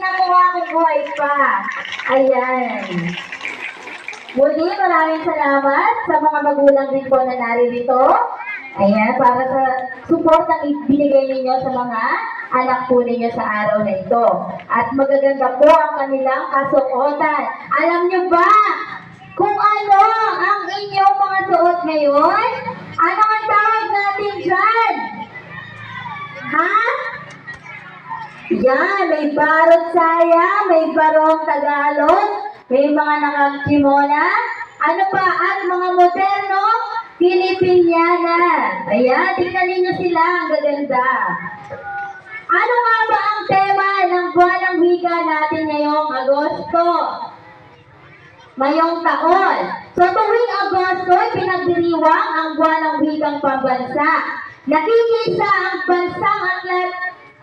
nakuha kung buhay pa. Ayan. Muli, maraming salamat sa mga magulang din po na naririto. Ayan, para sa support na ibinigay ninyo sa mga anak po ninyo sa araw na ito. At magaganda po ang kanilang kasuotan. Alam nyo ba kung ano ang inyong mga suot ngayon? Ano ang tawag natin dyan? Ha? Yan, may barot saya, may barong Tagalog, may mga nakakimona, ano pa, at mga moderno, Filipiniana. Ayan, tingnan ninyo sila, ang gaganda. Ano nga ba ang tema ng buwan ng wika natin ngayong Agosto? Ngayong taon. So tuwing Agosto, pinagdiriwang ang buwan ng wikang pambansa. Nakikisa ang bansang atlet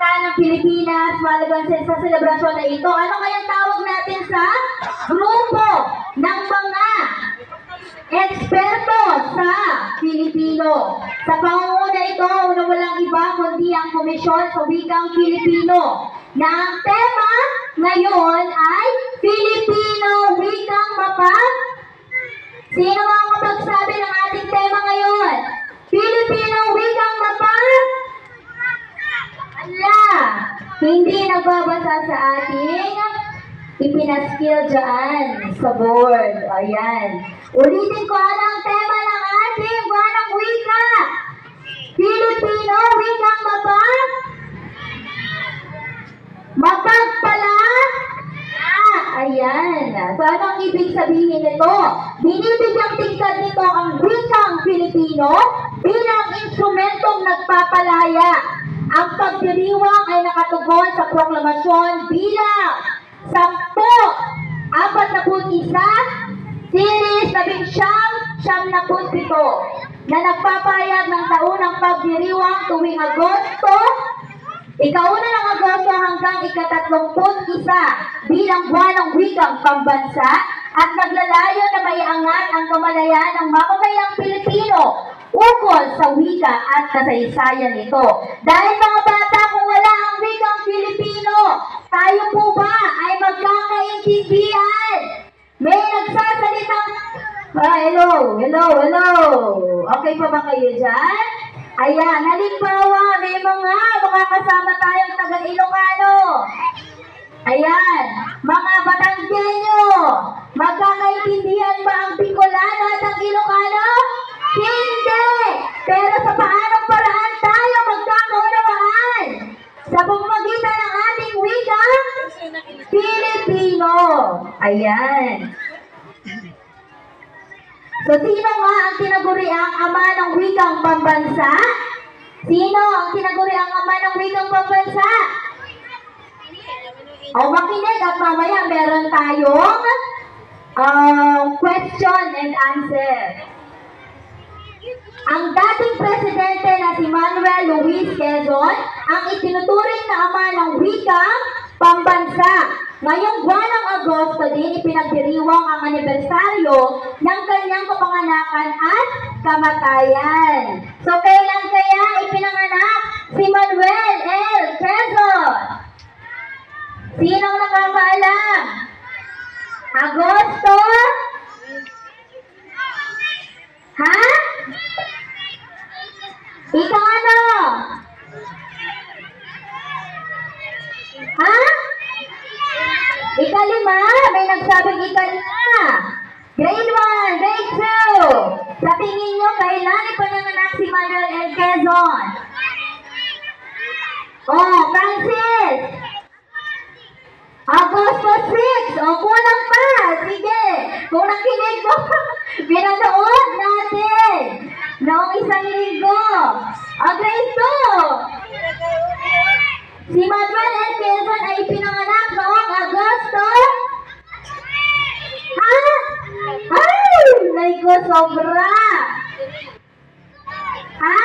ng Pilipinas malagang sa selebrasyon na ito. Ano kayang tawag natin sa grupo ng mga eksperto sa Pilipino? Sa pangunguna ito, na walang iba kundi ang Komisyon sa Wikang Pilipino, na ang tema ngayon ay Filipino Wikang Mapag. Sino ang mapagsabi ng ating tema ngayon? Filipino Wikang Mapag? Ala, hindi nagbabasa sa ating ipinaskill dyan sa board. Ayan. Ulitin ko, ano ang tema ng ating buwan ng wika? Filipino Wikang Mapag? Mapag pala? Ayan. So, ano ang ibig sabihin nito? Binibigyang tingkad nito ang wikang Filipino bilang instrumentong nagpapalaya. Ang pagdiriwang ay nakatugon sa proklamasyon bilang 1041 Series 1997 na nagpapayag ng taunang pagdiriwang tuwing Agosto, ikauna ng Agosto hanggang ika-31 bilang buwan ng wikang pambansa at naglalayo na maiangat ang kamalayan ng mamamayang Pilipino ukol sa wika at kasaysayan nito. Dahil mga bata, kung wala ang wikang Filipino, tayo po ba ay magkakaintindihan? May nagsasalitang, hello. Okay pa ba kayo dyan? Ayan, halimbawa, may mga kasama tayong taga-Ilocano. Ayan, mga Batanggenyo, magkakaintindihan ba ang Bicolano at ang Ilocano? Hindi! Pero sa paanong paraan tayo magkakaunawaan? Sa pamamagitan ng ating wika, Filipino. Ayan. So, sino nga ang tinaguri ang ama ng wikang pambansa? Sino ang tinaguri ang ama ng wikang pambansa? O, makinig at mamaya meron tayong question and answer. Ang dating presidente na si Manuel Luis Quezon ang itinuturing na ama ng wikang pambansa. Ngayong buwan ng Agosto din ipinagdiriwang ang anibersaryo ng kanyang kapanganakan at kamatayan. So kailan kaya ipinanganak si Manuel L. Quezon? Sinong nakakaalam? Agosto? Ha? Ikaw ano? Ha? Ikalima? May nagsabing ikalima. Grade 1, grade 2. Sa tingin nyo, kailan ipinanganak si Manuel L. Quezon? Oh, Francis. Agosto 6. O, kulang pa. Sige. Kung nakinig mo, pinanood natin. Noong isang linggo. O, grade 2. Si Manuel L. Quezon ay pinanganak noong Agosto. Ha? Ay! Nay ko, sobra. Ha?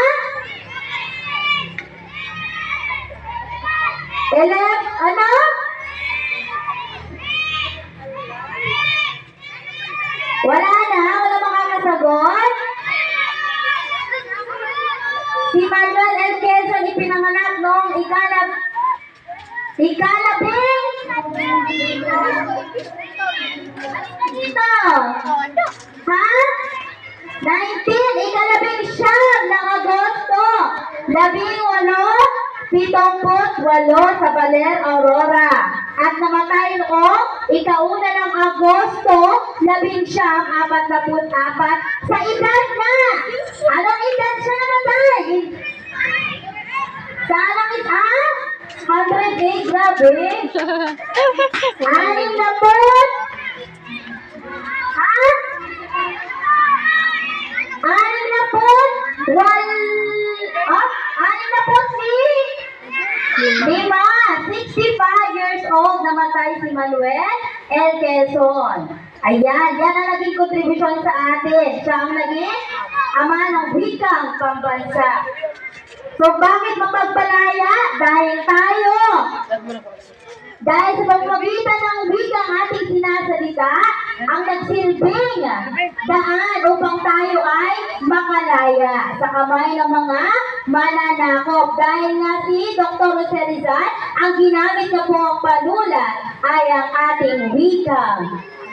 11? Ano? Wala na? Wala makakasagot? Si Manuel L. Quezon ipinanganak noong ikalabing Dito. Ha? 19, ikalabing siyam ng Agosto. 18, 78 sa Baler, Aurora. At namatay noong ikauna ng Agosto, 1944 sa edad na. Anong edad siya namatay? Sa anong edad? 108, grabe. 60. Ha? 65 years old, namatay si Manuel L. Quezon. Ayan, yan ang naging kontribusyon sa atin. Siya ang naging ama ng wikang pambansa. So, bakit mapagpalaya? Dahil sa pamamagitan ng wikang ating sinasalita, ang nagsilbing daan upang tayo ay makalaya sa kamay ng mga mananakop. Dahil nga si Dr. Jose Rizal, ang ginamit na po ang panulat ay ang ating wikang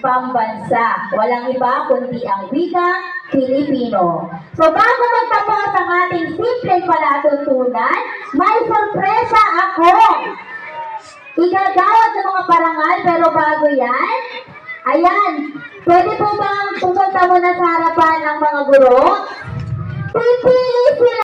pambansa. Walang iba kundi ang wikang Pilipino. So bago magtapos ang ating simpleng palatuntunan, may sorpresa ako. Igagawad ng mga parangal, pero bago yan, ayan, pwede po bang pumunta muna sa harapan ng mga guro? Pipili sila.